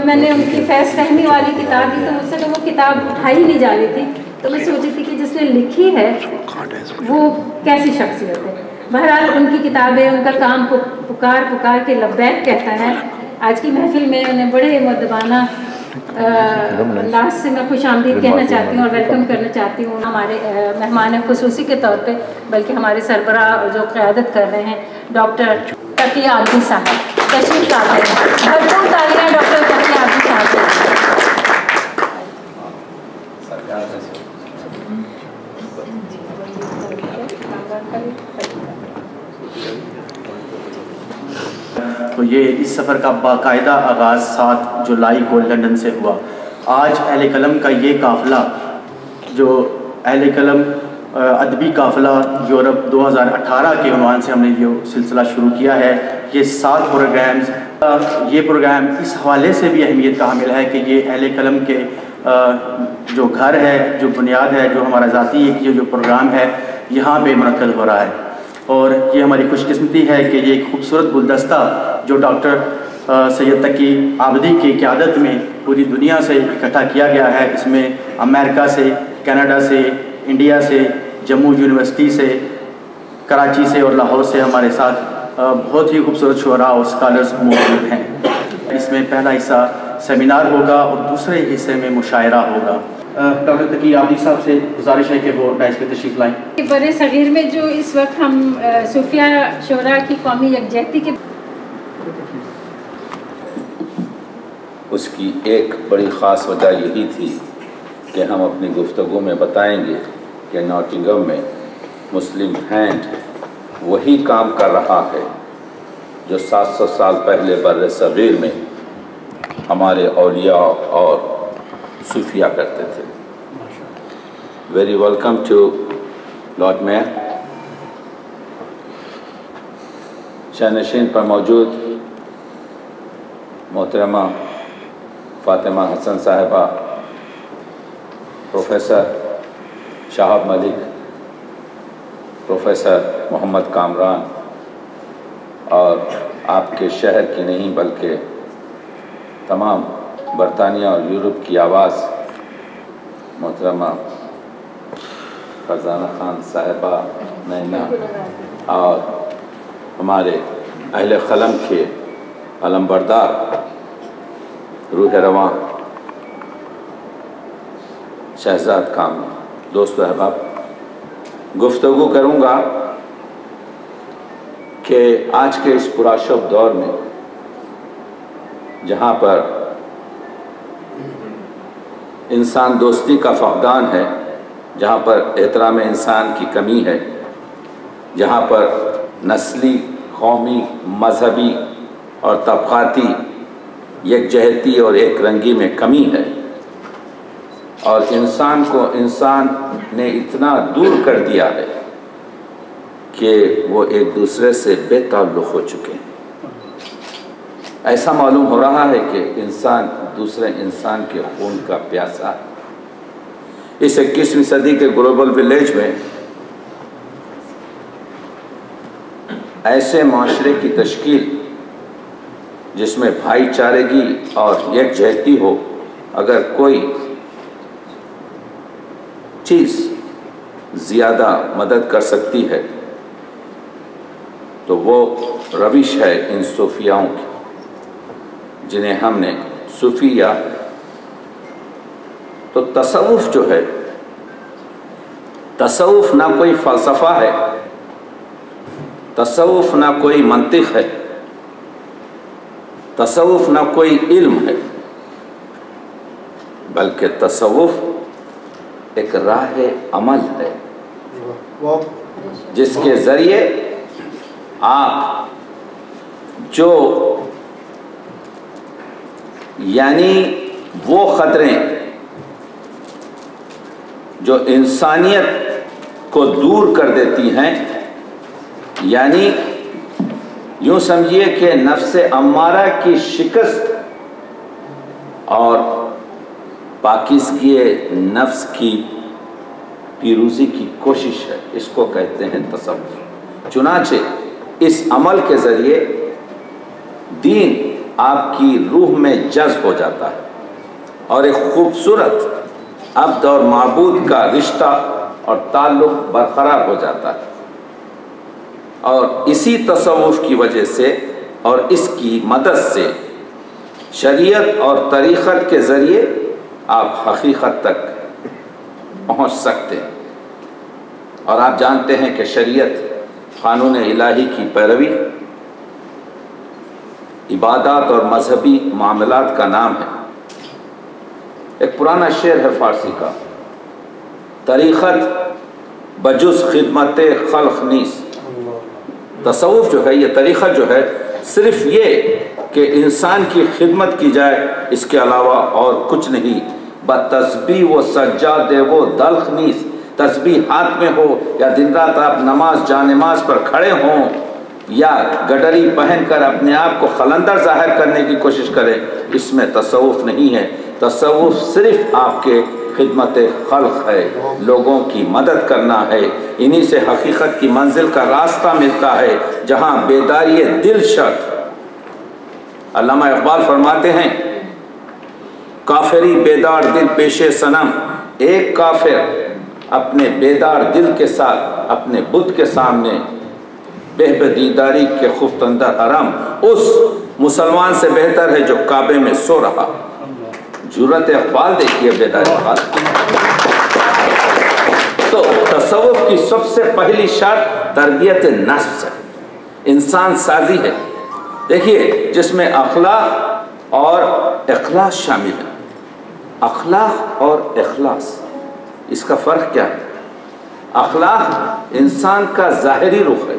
میں نے ان کی فیض فہمی والی کتاب دی تو مجھ سے تو وہ کتاب اٹھائی نہیں جا رہی تھی، تو میں سوچی تھی کہ جس نے لکھی ہے وہ کیسی شخصیت ہے۔ بہرحال ان کی کتابیں، ان کا کام پکار پکار کے لبیک کہتا ہے۔ آج کی محفل میں انہیں بڑے مؤدبانہ انداز سے میں خوش آمدید کہنا چاہتی ہوں اور ویلکم کرنا چاہتی ہوں ہمارے مہمان خصوصی کے طور پہ، بلکہ ہمارے سربراہ جو قیادت کر رہے ہیں ڈاکٹر تقی عابدی صاحب تشریف لاتے ہیں۔ بھرپور تالیاں ڈاکٹر تقی عابدی صاحب سے۔ تو یہ اس سفر کا باقاعدہ آغاز 7 جولائی کو لندن سے ہوا۔ آج اہل قلم کا یہ قافلہ، جو اہل قلم ادبی قافلہ یورپ 2018 کے عنوان سے ہم نے یہ سلسلہ شروع کیا ہے، یہ 7 پروگرامز، یہ پروگرام اس حوالے سے بھی اہمیت کا حامل ہے کہ یہ اہل قلم کے جو گھر ہے، جو بنیاد ہے، جو ہمارا ذاتی یہ جو پروگرام ہے یہاں پہ منعقد ہو رہا ہے۔ اور یہ ہماری خوش قسمتی ہے کہ یہ ایک خوبصورت گلدستہ جو ڈاکٹر سید تقی عابدی کی قیادت میں پوری دنیا سے اکٹھا کیا گیا ہے، اس میں امریکہ سے، کینیڈا سے، انڈیا سے، جموں یونیورسٹی سے، کراچی سے اور لاہور سے ہمارے ساتھ بہت ہی خوبصورت شعراء اور اسکالرز موجود ہیں۔ اس میں پہلا حصہ سیمینار ہوگا اور دوسرے حصے میں مشاعرہ ہوگا۔ ڈاکٹر تقی عابدی صاحب سے گزارش ہے کہ وہ ڈائس پہ تشریف لائیں۔ برِ صغیر میں جو اس وقت ہم صوفیہ شعراء کی قومی یکجہتی کے اس کی ایک بڑی خاص وجہ یہی تھی کہ ہم اپنی گفتگو میں بتائیں گے کہ ناٹنگھم میں مسلم ہینڈ وہی کام کر رہا ہے جو 700 سال پہلے بر صغیر میں ہمارے اولیاء اور صوفیہ کرتے تھے۔ Very welcome to Lord Mayor. شاہنشین پر موجود محترمہ فاطمہ حسن صاحبہ، پروفیسر شہاب ملک، پروفیسر محمد کامران، اور آپ کے شہر کی نہیں بلکہ تمام برطانیہ اور یورپ کی آواز محترمہ فرزانہ خان صاحبہ، نینا، اور ہمارے اہل قلم کے علمبردار روح رواں شہزاد کام، دوست و احباب، گفتگو کروں گا کہ آج کے اس پرآشوب دور میں جہاں پر انسان دوستی کا فقدان ہے، جہاں پر احترام انسان کی کمی ہے، جہاں پر نسلی، قومی، مذہبی اور طبقاتی یکجہتی اور ایک رنگی میں کمی ہے، اور انسان کو انسان نے اتنا دور کر دیا ہے کہ وہ ایک دوسرے سے بے تعلق ہو چکے ہیں۔ ایسا معلوم ہو رہا ہے کہ انسان دوسرے انسان کے خون کا پیاسا ہے۔ اس 21ویں صدی کے گلوبل ولیج میں ایسے معاشرے کی تشکیل جس میں بھائی چارگی اور یکجہتی ہو، اگر کوئی چیز زیادہ مدد کر سکتی ہے تو وہ روش ہے ان صوفیاؤں کی، جنہیں ہم نے صوفیہ، تو تصوف جو ہے، تصوف نہ کوئی فلسفہ ہے، تصوف نہ کوئی منطق ہے، تصوف نہ کوئی علم ہے، بلکہ تصوف ایک راہ عمل ہے جس کے ذریعے آپ جو یعنی وہ خطرے جو انسانیت کو دور کر دیتی ہیں، یعنی یوں سمجھیے کہ نفس امارہ کی شکست اور پاکیزگی نفس کی پیروزی کی کوشش ہے، اس کو کہتے ہیں تصوف۔ چنانچہ اس عمل کے ذریعے دین آپ کی روح میں جذب ہو جاتا ہے اور ایک خوبصورت عبد اور معبود کا رشتہ اور تعلق برقرار ہو جاتا ہے. اور اسی تصوف کی وجہ سے اور اس کی مدد سے شریعت اور طریقت کے ذریعے آپ حقیقت تک پہنچ سکتے ہیں. اور آپ جانتے ہیں کہ شریعت قانون الہی کی پیروی عبادات اور مذہبی معاملات کا نام ہے. ایک پرانا شعر ہے فارسی کا، طریقت بجز خدمت خلق نیست. تصوف جو ہے، یہ طریقہ جو ہے، صرف یہ کہ انسان کی خدمت کی جائے، اس کے علاوہ اور کچھ نہیں. بتسبیح و سجاد وہ دلخ نیست. تسبیح ہاتھ میں ہو یا دن رات آپ نماز جانماز پر کھڑے ہوں یا گڈری پہن کر اپنے آپ کو خلندر ظاہر کرنے کی کوشش کریں، اس میں تصوف نہیں ہے. تصوف صرف آپ کے خدمت خلق ہے، لوگوں کی مدد کرنا ہے. انہی سے حقیقت کی منزل کا راستہ ملتا ہے جہاں بیداری دل شرط. علامہ اقبال فرماتے ہیں، کافری بیدار دل پیش صنم. ایک کافر اپنے بیدار دل کے ساتھ اپنے بت کے سامنے بہبدیداری کے خفت اندر حرم، اس مسلمان سے بہتر ہے جو کعبے میں سو رہا. جرأت اقبال دیکھیے بیداری بات. تو تصوف کی سب سے پہلی شرط تربیت نفس ہے، انسان سازی ہے. دیکھیے جس میں اخلاق اور اخلاص شامل ہے. اخلاق اور اخلاص، اس کا فرق کیا ہے؟ اخلاق انسان کا ظاہری رخ ہے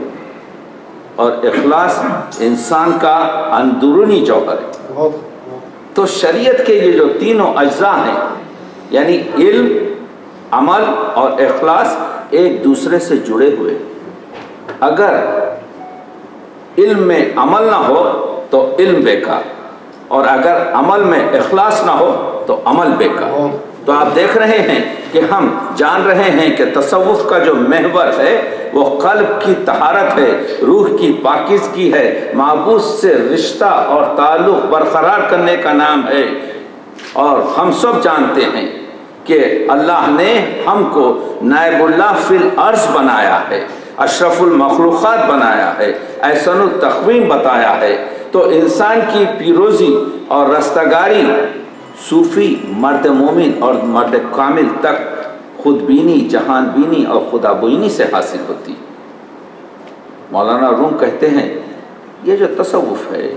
اور اخلاص انسان کا اندرونی جوہر ہے. تو شریعت کے یہ جو تینوں اجزاء ہیں، یعنی علم، عمل اور اخلاص، ایک دوسرے سے جڑے ہوئے. اگر علم میں عمل نہ ہو تو علم بیکار، اور اگر عمل میں اخلاص نہ ہو تو عمل بیکار. تو آپ دیکھ رہے ہیں کہ ہم جان رہے ہیں کہ تصوف کا جو محور ہے وہ قلب کی طہارت ہے، روح کی پاکیزگی ہے، معبود سے رشتہ اور تعلق برقرار کرنے کا نام ہے. اور ہم سب جانتے ہیں کہ اللہ نے ہم کو نائب اللہ فی الارض بنایا ہے، اشرف المخلوقات بنایا ہے، احسن التقویم بتایا ہے. تو انسان کی پیروزی اور رستگاری صوفی مرد مومن اور مرد کامل تک خود بینی، جہان بینی اور خدا بینی سے حاصل ہوتی. مولانا روم کہتے ہیں یہ جو تصوف ہے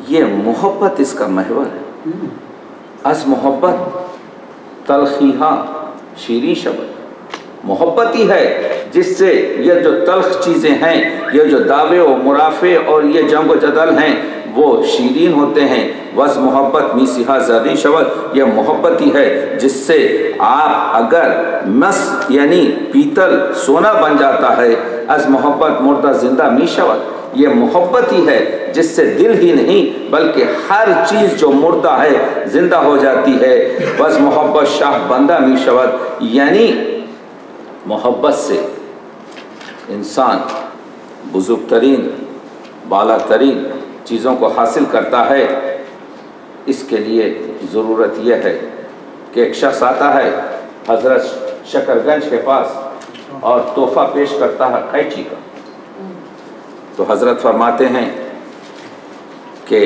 یہ محبت اس کا محور ہے. از محبت تلخیہاں شیریں شود. محبت ہی ہے جس سے یہ جو تلخ چیزیں ہیں، یہ جو دعوے و مرافع اور یہ جنگ و جدل ہیں، وہ شیرین ہوتے ہیں. وز محبت میسیہا زرین شود. یہ محبت ہی ہے جس سے آپ اگر مس یعنی پیتل سونا بن جاتا ہے. از محبت مردہ زندہ می شود. یہ محبت ہی ہے جس سے دل ہی نہیں بلکہ ہر چیز جو مردہ ہے زندہ ہو جاتی ہے. وز محبت شاہ بندہ می شود. یعنی محبت سے انسان بزرگ ترین، بالا ترین چیزوں کو حاصل کرتا ہے. اس کے لیے ضرورت یہ ہے کہ ایک شخص آتا ہے حضرت شکر گنج کے پاس اور تحفہ پیش کرتا ہے قینچی کا. تو حضرت فرماتے ہیں کہ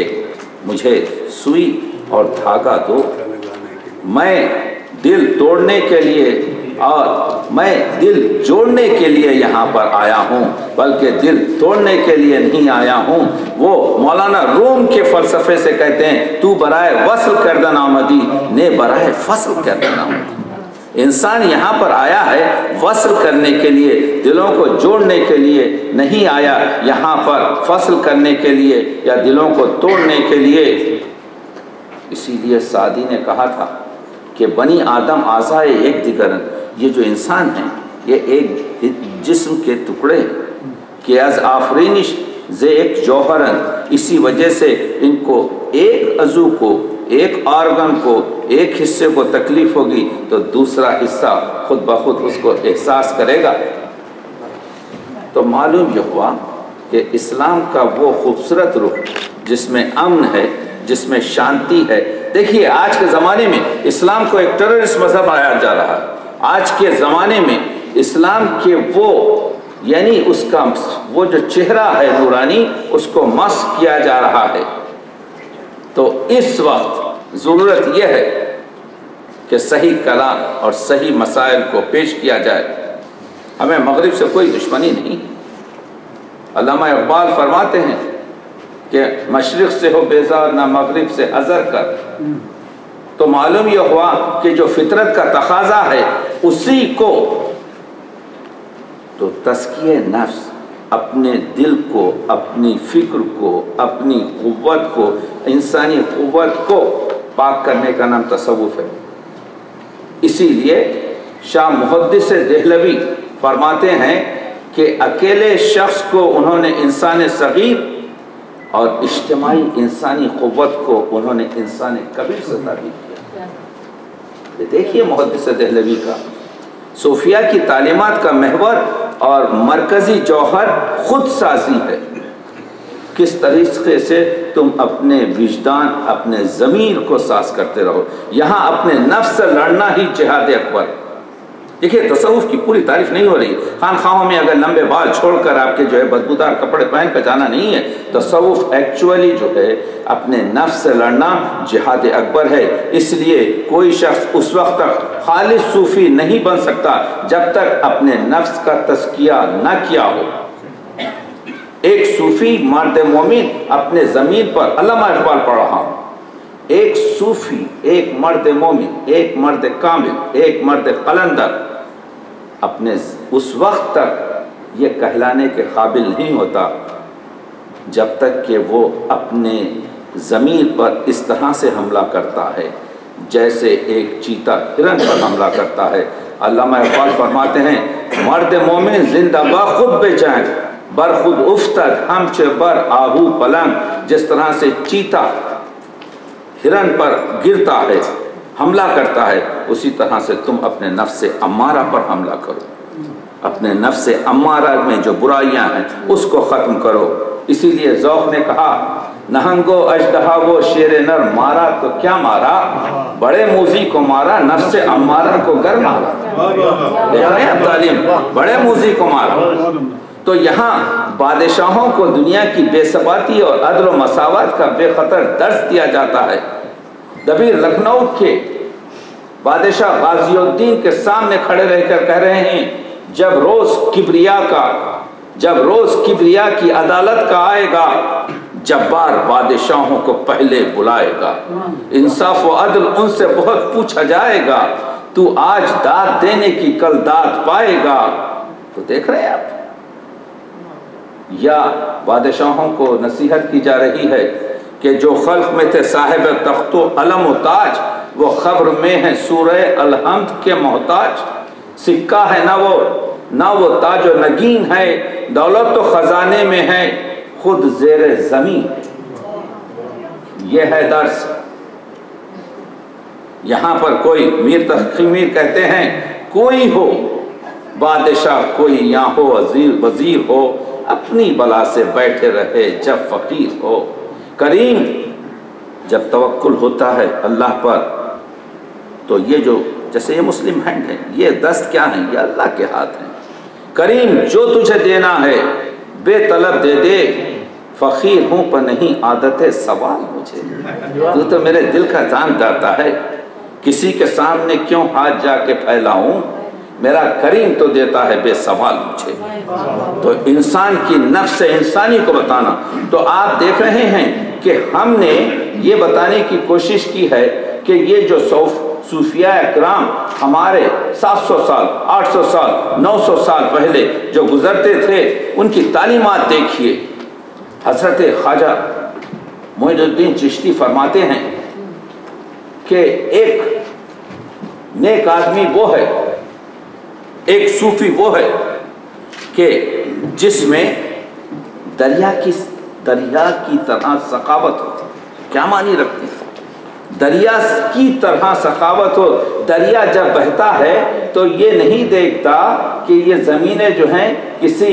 مجھے سوئی اور دھاگا دو، میں دل توڑنے کے لیے اور میں دل جوڑنے کے لیے یہاں پر آیا ہوں، بلکہ دل توڑنے کے لیے نہیں آیا ہوں. وہ مولانا روم کے فلسفے سے کہتے ہیں تو برائے وصل کردن آمدی نے برائے فصل کردن آمدی. انسان یہاں پر آیا ہے وصل کرنے کے لیے، دلوں کو جوڑنے کے لیے نہیں آیا یہاں پر فصل کرنے کے لیے یا دلوں کو توڑنے کے لیے. اسی لیے سعدی نے کہا تھا کہ بنی آدم اعضائے ایک دیگرن. یہ جو انسان ہیں یہ ایک جسم کے ٹکڑے ہیں کہ از آفرینش ز ایک جوہرن. اسی وجہ سے ان کو ایک عضو کو، ایک آرگن کو، ایک حصے کو تکلیف ہوگی تو دوسرا حصہ خود بخود اس کو احساس کرے گا. تو معلوم یہ ہوا کہ اسلام کا وہ خوبصورت رخ جس میں امن ہے، جس میں شانتی ہے. دیکھیے آج کے زمانے میں اسلام کو ایک ٹیررسٹ مذہب بنایا جا رہا ہے. آج کے زمانے میں اسلام کے وہ یعنی اس کا وہ جو چہرہ ہے نورانی، اس کو مسخ کیا جا رہا ہے. تو اس وقت ضرورت یہ ہے کہ صحیح کلام اور صحیح مسائل کو پیش کیا جائے. ہمیں مغرب سے کوئی دشمنی نہیں. علامہ اقبال فرماتے ہیں کہ مشرق سے ہو بیزار نہ مغرب سے حذر کر. تو معلوم یہ ہوا کہ جو فطرت کا تقاضا ہے اسی کو، تو تزکیہ نفس، اپنے دل کو، اپنی فکر کو، اپنی قوت کو، انسانی قوت کو پاک کرنے کا نام تصوف ہے. اسی لیے شاہ محدث دہلوی فرماتے ہیں کہ اکیلے شخص کو انہوں نے انسان صغیر اور اجتماعی انسانی قوت کو انہوں نے انسان کبیر سے تعبیر کیا. دیکھیے محدث دہلوی کا صوفیہ کی تعلیمات کا محور اور مرکزی جوہر خود سازی ہے. کس طریقے سے تم اپنے وجدان، اپنے ضمیر کو ساز کرتے رہو. یہاں اپنے نفس سے لڑنا ہی جہاد اکبر. دیکھیے تصوف کی پوری تعریف نہیں ہو رہی. خانخواہوں میں اگر لمبے بال چھوڑ کر آپ کے جو ہے بدبودار کپڑے پہن کر جانا نہیں ہے. تصوف ایکچولی جو ہے اپنے نفس سے لڑنا جہاد اکبر ہے. اس لیے کوئی شخص اس وقت تک خالص صوفی نہیں بن سکتا جب تک اپنے نفس کا تزکیہ نہ کیا ہو. ایک صوفی مرد مومن اپنے زمین پر، علامہ اقبال پڑھ رہا ہوں، ایک صوفی، ایک مرد مومن، ایک مرد کامل، ایک مرد قلندر اپنے اس وقت تک یہ کہلانے کے قابل نہیں ہوتا جب تک کہ وہ اپنے ضمیر پر اس طرح سے حملہ کرتا ہے جیسے ایک چیتا ہرن پر حملہ کرتا ہے. علامہ اقبال فرماتے ہیں مرد مومن زندہ با خود بے چین بر خود افتد ہم چے بر آہو پلنگ. جس طرح سے چیتا ہرن پر گرتا ہے، حملہ کرتا ہے، اسی طرح سے تم اپنے نفس امارہ پر حملہ کرو. اپنے نفس امارہ میں جو برائیاں ہیں اس کو ختم کرو. اسی لیے ذوق نے کہا نہنگو اژدہا وہ شیر نر مارا تو کیا مارا، بڑے موذی کو مارا نفس امارہ کو گر مارا. دیکھ رہے ہیں تعلیم، بڑے موذی کو مارا. تو یہاں بادشاہوں کو دنیا کی بے ثباتی اور عدل و مساوات کا بے خطر درس دیا جاتا ہے. دبیر لکھنؤ کے بادشاہ غازی الدین کے سامنے کھڑے رہ کر کہہ رہے ہیں جب روز کبریا کی عدالت کا آئے گا جبار بادشاہوں کو پہلے بلائے گا. انصاف و عدل ان سے بہت پوچھا جائے گا، تو آج داد دینے کی کل داد پائے گا. تو دیکھ رہے ہیں آپ، یا بادشاہوں کو نصیحت کی جا رہی ہے کہ جو خلق میں تھے صاحب تخت و علم و تاج، وہ خبر میں ہے سورہ الحمد کے محتاج. سکہ ہے نہ وہ تاج و نگین ہے، دولت تو خزانے میں ہے خود زیر زمین. یہ ہے درس. یہاں پر کوئی میر تقی میر کہتے ہیں کوئی ہو بادشاہ، کوئی یہاں ہو وزیر ہو، اپنی بلا سے بیٹھے رہے جب فقیر ہو. کریم جب توکل ہوتا ہے اللہ پر تو یہ جو جیسے یہ مسلم ہینڈ ہے، یہ دست کیا ہیں؟ یہ اللہ کے ہاتھ ہیں. کریم جو تجھے دینا ہے بے طلب دے دے، فقیر ہوں پر نہیں عادت ہے سوال مجھے. تو میرے دل کا جان داتا ہے، کسی کے سامنے کیوں ہاتھ جا کے پھیلاؤں، میرا کریم تو دیتا ہے بے سوال مجھے. تو انسان کی نفس انسانی کو بتانا. تو آپ دیکھ رہے ہیں کہ ہم نے یہ بتانے کی کوشش کی ہے کہ یہ جو صوفیاء اکرام ہمارے 700 سال 800 سال 900 سال پہلے جو گزرتے تھے ان کی تعلیمات دیکھیے. حضرت خواجہ معین الدین چشتی فرماتے ہیں کہ ایک نیک آدمی وہ ہے، ایک صوفی وہ ہے کہ جس میں دریا کی طرح سخاوت ہو. کیا معنی رکھتے ہیں؟ دریا کی طرح سخاوت ہو. دریا جب بہتا ہے تو یہ نہیں دیکھتا کہ یہ زمینیں جو ہیں کسی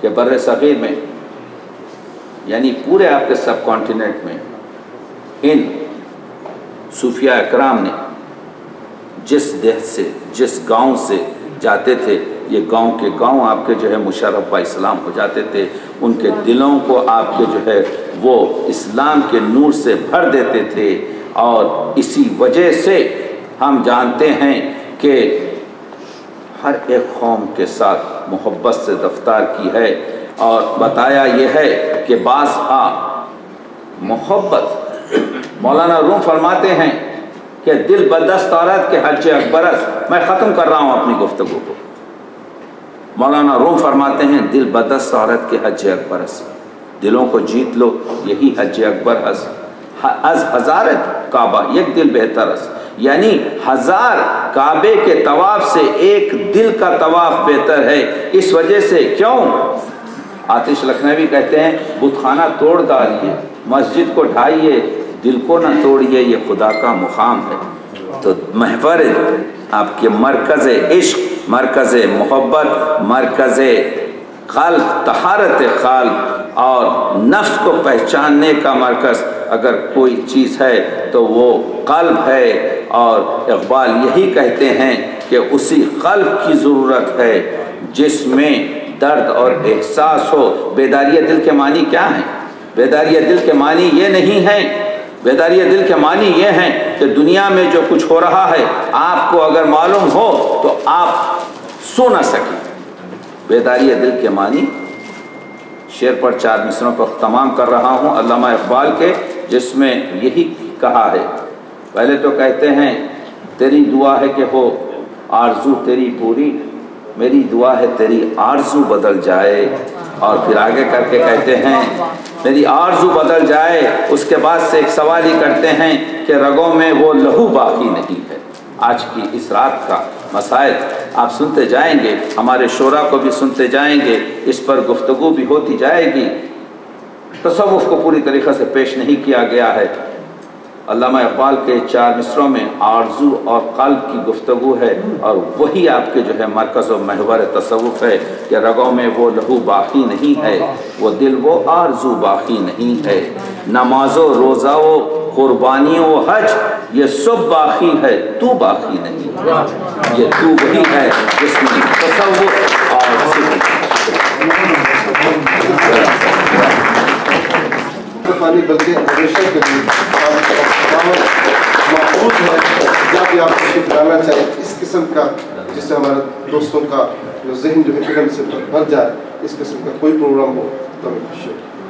کہ بر صغیر میں یعنی پورے آپ کے سب کانٹیننٹ میں ان صوفیاء اکرام نے جس دیہات سے جس گاؤں سے جاتے تھے، یہ گاؤں کے گاؤں آپ کے جو ہے مشرف با اسلام ہو جاتے تھے، ان کے دلوں کو آپ کے جو ہے وہ اسلام کے نور سے بھر دیتے تھے، اور اسی وجہ سے ہم جانتے ہیں کہ ہر ایک قوم کے ساتھ محبت سے رفتار کی ہے، اور بتایا یہ ہے کہ بعض محبت مولانا روم فرماتے ہیں کہ دل بدست عورت کے حج اکبرست، میں ختم کر رہا ہوں اپنی گفتگو کو، مولانا روم فرماتے ہیں دل بدست عورت کے حج اکبرست، دلوں کو جیت لو یہی حج اکبر از ہزارت کعبہ یک دل بہتر است، یعنی 1000 کعبے کے طواف سے ایک دل کا طواف بہتر ہے۔ اس وجہ سے کیوں؟ آتش لکھنوی کہتے ہیں بت خانہ توڑ ڈالیے، مسجد کو ڈھائیے، دل کو نہ توڑیے، یہ خدا کا مقام ہے۔ تو محور آپ کے مرکز عشق، مرکز محبت، مرکز قلب، طہارت قلب اور نفس کو پہچاننے کا مرکز اگر کوئی چیز ہے تو وہ قلب ہے، اور اقبال یہی کہتے ہیں کہ اسی قلب کی ضرورت ہے جس میں درد اور احساس ہو۔ بیداری دل کے معنی کیا ہیں؟ بیداری دل کے معنی یہ نہیں ہیں، بیداری دل کے معنی یہ ہیں کہ دنیا میں جو کچھ ہو رہا ہے آپ کو اگر معلوم ہو تو آپ سو نہ سکیں۔ بیداری دل کے معنی شعر پر 4 مصروں پر تمام کر رہا ہوں علامہ اقبال کے، جس میں یہی کہا ہے۔ پہلے تو کہتے ہیں تیری دعا ہے کہ ہو آرزو تیری پوری، میری دعا ہے تیری آرزو بدل جائے، اور پھر آگے کر کے کہتے ہیں میری آرزو بدل جائے۔ اس کے بعد سے ایک سوال ہی کرتے ہیں کہ رگوں میں وہ لہو باقی نہیں ہے۔ آج کی اس رات کا مسائل آپ سنتے جائیں گے، ہمارے شعراء کو بھی سنتے جائیں گے، اس پر گفتگو بھی ہوتی جائے گی۔ تصوف کو پوری طریقے سے پیش نہیں کیا گیا ہے۔ علامہ اقبال کے 4 مصروں میں آرزو اور قلب کی گفتگو ہے، اور وہی آپ کے جو ہے مرکز و محور تصوف ہے کہ رگوں میں وہ لہو باقی نہیں ہے، وہ دل وہ آرزو باقی نہیں ہے، نماز و روزہ و قربانی و حج یہ سب باقی ہے، تو باقی نہیں ہے۔ یہ تو وہی ہے جس میں تصوف اور بلکہ ہمیشہ کے لیے محفوظ ہے، جب بھی آپ تشریف لانا چاہیں اس قسم کا، جس سے ہمارے دوستوں کا ذہن جو ہے علم سے بھر جائے، اس قسم کا کوئی پروگرام ہو تو ہمیں خوشی ہو۔